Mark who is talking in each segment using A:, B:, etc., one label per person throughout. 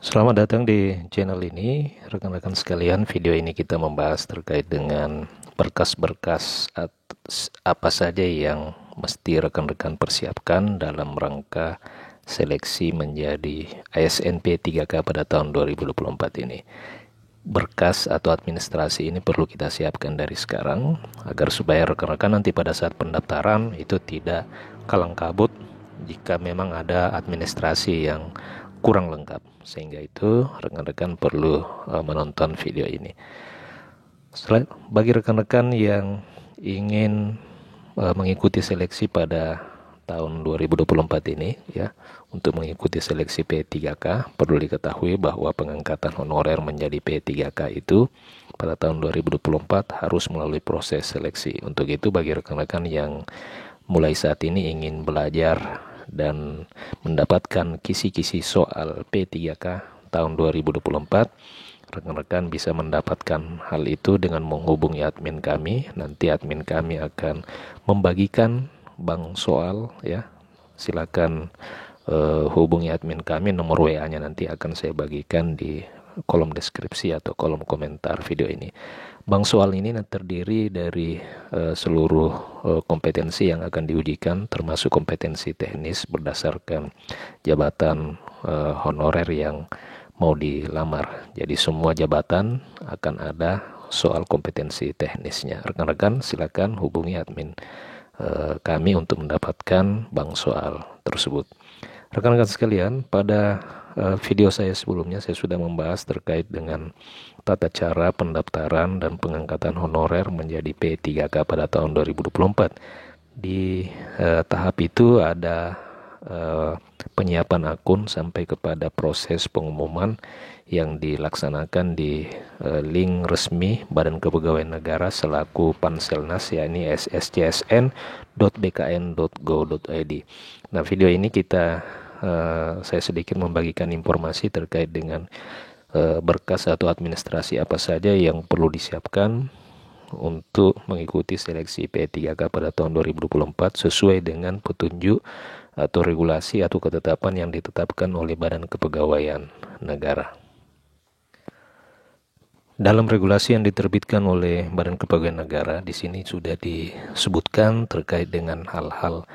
A: Selamat datang di channel ini, rekan-rekan sekalian. Video ini kita membahas terkait dengan berkas-berkas apa saja yang mesti rekan-rekan persiapkan dalam rangka seleksi menjadi ASN P3K pada tahun 2024 ini. Berkas atau administrasi ini perlu kita siapkan dari sekarang agar supaya rekan-rekan nanti pada saat pendaftaran itu tidak kalang kabut jika memang ada administrasi yang kurang lengkap. Sehingga itu rekan-rekan perlu menonton video ini. Bagi rekan-rekan yang ingin mengikuti seleksi pada tahun 2024 ini ya, untuk mengikuti seleksi P3K perlu diketahui bahwa pengangkatan honorer menjadi P3K itu pada tahun 2024 harus melalui proses seleksi. Untuk itu bagi rekan-rekan yang mulai saat ini ingin belajar dan mendapatkan kisi-kisi soal P3K tahun 2024, rekan-rekan bisa mendapatkan hal itu dengan menghubungi admin kami. Nanti admin kami akan membagikan bank soal ya. Silakan hubungi admin kami, nomor WA-nya nanti akan saya bagikan di kolom deskripsi atau kolom komentar video ini. Bank soal ini terdiri dari seluruh kompetensi yang akan diujikan, termasuk kompetensi teknis berdasarkan jabatan honorer yang mau dilamar. Jadi semua jabatan akan ada soal kompetensi teknisnya. Rekan-rekan silakan hubungi admin kami untuk mendapatkan bank soal tersebut. Rekan-rekan sekalian, pada video saya sebelumnya saya sudah membahas terkait dengan tata cara pendaftaran dan pengangkatan honorer menjadi P3K pada tahun 2024. Di tahap itu ada penyiapan akun sampai kepada proses pengumuman yang dilaksanakan di link resmi Badan Kepegawaian Negara selaku Panselnas, yakni sscsn.bkn.go.id. Nah, video ini saya sedikit membagikan informasi terkait dengan berkas atau administrasi apa saja yang perlu disiapkan untuk mengikuti seleksi P3K pada tahun 2024 sesuai dengan petunjuk atau regulasi atau ketetapan yang ditetapkan oleh Badan Kepegawaian Negara. Dalam regulasi yang diterbitkan oleh Badan Kepegawaian Negara, di sini sudah disebutkan terkait dengan hal-hal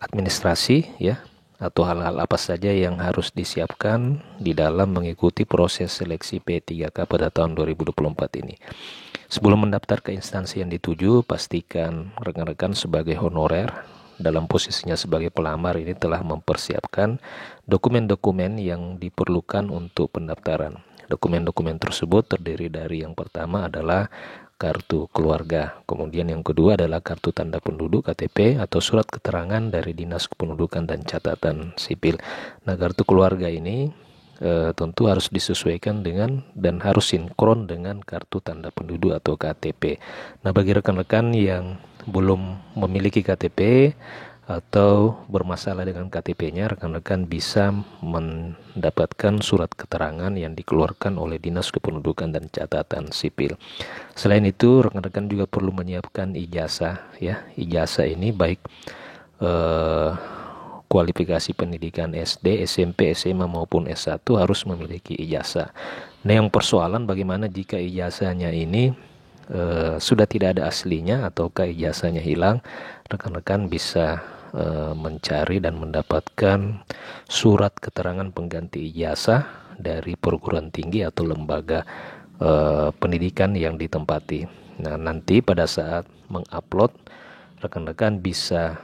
A: administrasi ya, atau hal-hal apa saja yang harus disiapkan di dalam mengikuti proses seleksi P3K pada tahun 2024 ini. Sebelum mendaftar ke instansi yang dituju, pastikan rekan-rekan sebagai honorer dalam posisinya sebagai pelamar ini telah mempersiapkan dokumen-dokumen yang diperlukan untuk pendaftaran. Dokumen-dokumen tersebut terdiri dari yang pertama adalah kartu keluarga, kemudian yang kedua adalah kartu tanda penduduk KTP atau surat keterangan dari Dinas Kependudukan dan Catatan Sipil. Nah, kartu keluarga ini tentu harus disesuaikan dengan dan harus sinkron dengan kartu tanda penduduk atau KTP. Nah, bagi rekan-rekan yang belum memiliki KTP atau bermasalah dengan KTP-nya, rekan-rekan bisa mendapatkan surat keterangan yang dikeluarkan oleh Dinas Kependudukan dan Catatan Sipil. Selain itu, rekan-rekan juga perlu menyiapkan ijazah ya. Ijazah ini baik kualifikasi pendidikan SD, SMP, SMA maupun S1 harus memiliki ijazah. Nah, yang persoalan bagaimana jika ijazahnya ini sudah tidak ada aslinya ataukah ijazahnya hilang. Rekan-rekan bisa mencari dan mendapatkan surat keterangan pengganti ijazah dari perguruan tinggi atau lembaga pendidikan yang ditempati. Nah, nanti pada saat mengupload, rekan-rekan bisa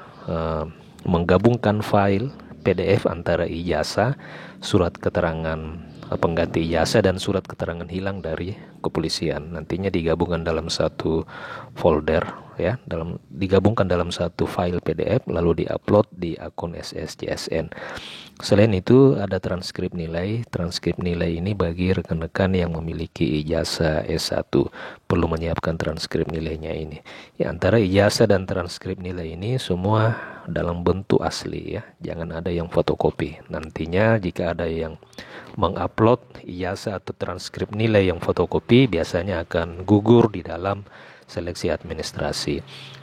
A: menggabungkan file PDF antara ijazah, surat keterangan pengganti ijazah dan surat keterangan hilang dari kepolisian. Nantinya digabungkan dalam satu folder ya, digabungkan dalam satu file PDF lalu diupload di akun SSCSN. Selain itu ada transkrip nilai. Transkrip nilai ini bagi rekan-rekan yang memiliki ijazah S1 perlu menyiapkan transkrip nilainya ini. Ya, antara ijazah dan transkrip nilai ini semua dalam bentuk asli ya. Jangan ada yang fotokopi. Nantinya jika ada yang mengupload ijazah atau transkrip nilai yang fotokopi, biasanya akan gugur di dalam seleksi administrasi.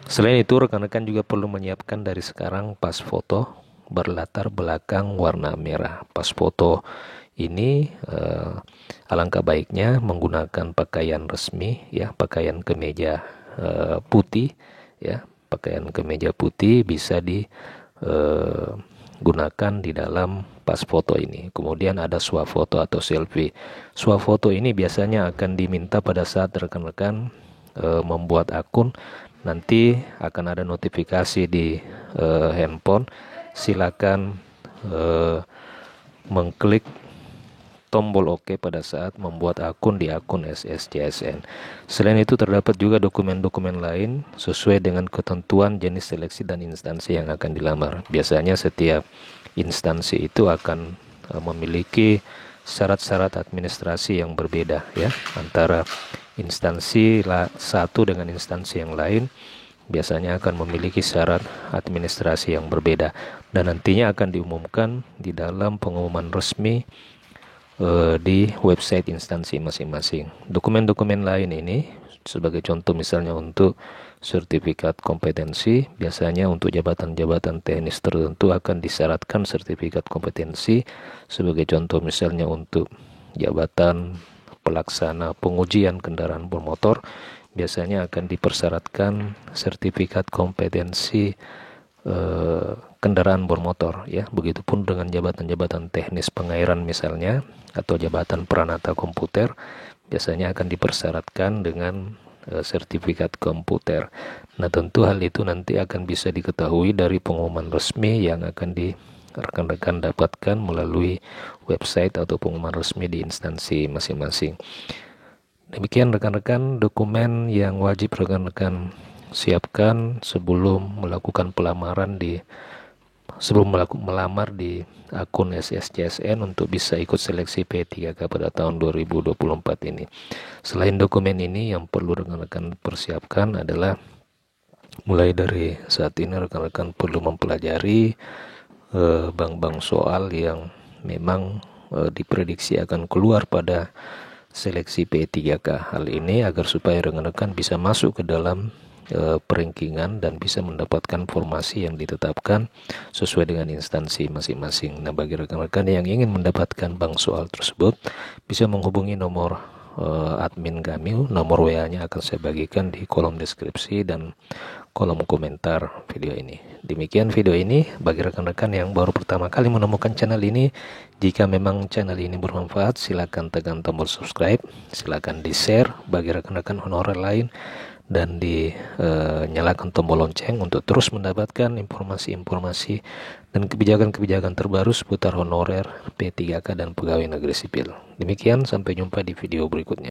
A: Selain itu, rekan-rekan juga perlu menyiapkan dari sekarang pas foto berlatar belakang warna merah. Pas foto ini alangkah baiknya menggunakan pakaian resmi, ya, pakaian kemeja putih, ya, pakaian kemeja putih bisa digunakan di dalam pas foto ini. Kemudian ada swafoto atau selfie. Swafoto ini biasanya akan diminta pada saat rekan-rekan membuat akun. Nanti akan ada notifikasi di handphone. Silakan mengklik tombol OK pada saat membuat akun di akun SSCSN. Selain itu terdapat juga dokumen-dokumen lain sesuai dengan ketentuan jenis seleksi dan instansi yang akan dilamar. Biasanya setiap instansi itu akan memiliki syarat-syarat administrasi yang berbeda, ya, antara instansi satu dengan instansi yang lain. Biasanya akan memiliki syarat administrasi yang berbeda dan nantinya akan diumumkan di dalam pengumuman resmi di website instansi masing-masing. Dokumen-dokumen lain ini sebagai contoh misalnya untuk sertifikat kompetensi, biasanya untuk jabatan-jabatan teknis tertentu akan disyaratkan sertifikat kompetensi. Sebagai contoh misalnya untuk jabatan pelaksana pengujian kendaraan bermotor, biasanya akan dipersyaratkan sertifikat kompetensi kendaraan bermotor, ya. Begitupun dengan jabatan-jabatan teknis pengairan misalnya atau jabatan peranata komputer, biasanya akan dipersyaratkan dengan sertifikat komputer. Nah, tentu hal itu nanti akan bisa diketahui dari pengumuman resmi yang akan rekan-rekan dapatkan melalui website atau pengumuman resmi di instansi masing-masing. Demikian rekan-rekan dokumen yang wajib rekan-rekan siapkan sebelum melakukan melamar di akun SSCSN untuk bisa ikut seleksi P3K pada tahun 2024 ini. Selain dokumen ini, yang perlu rekan-rekan persiapkan adalah mulai dari saat ini rekan-rekan perlu mempelajari bank-bank soal yang memang diprediksi akan keluar pada seleksi P3K. Hal ini agar supaya rekan-rekan bisa masuk ke dalam perankingan dan bisa mendapatkan formasi yang ditetapkan sesuai dengan instansi masing-masing. Nah, bagi rekan-rekan yang ingin mendapatkan bank soal tersebut, bisa menghubungi nomor admin kami. Nomor WA-nya akan saya bagikan di kolom deskripsi dan kolom komentar video ini. Demikian video ini. Bagi rekan-rekan yang baru pertama kali menemukan channel ini, jika memang channel ini bermanfaat, silakan tekan tombol subscribe, silakan di-share bagi rekan-rekan honorer lain, dan dinyalakan tombol lonceng untuk terus mendapatkan informasi-informasi dan kebijakan-kebijakan terbaru seputar honorer, P3K dan pegawai negeri sipil. Demikian, sampai jumpa di video berikutnya.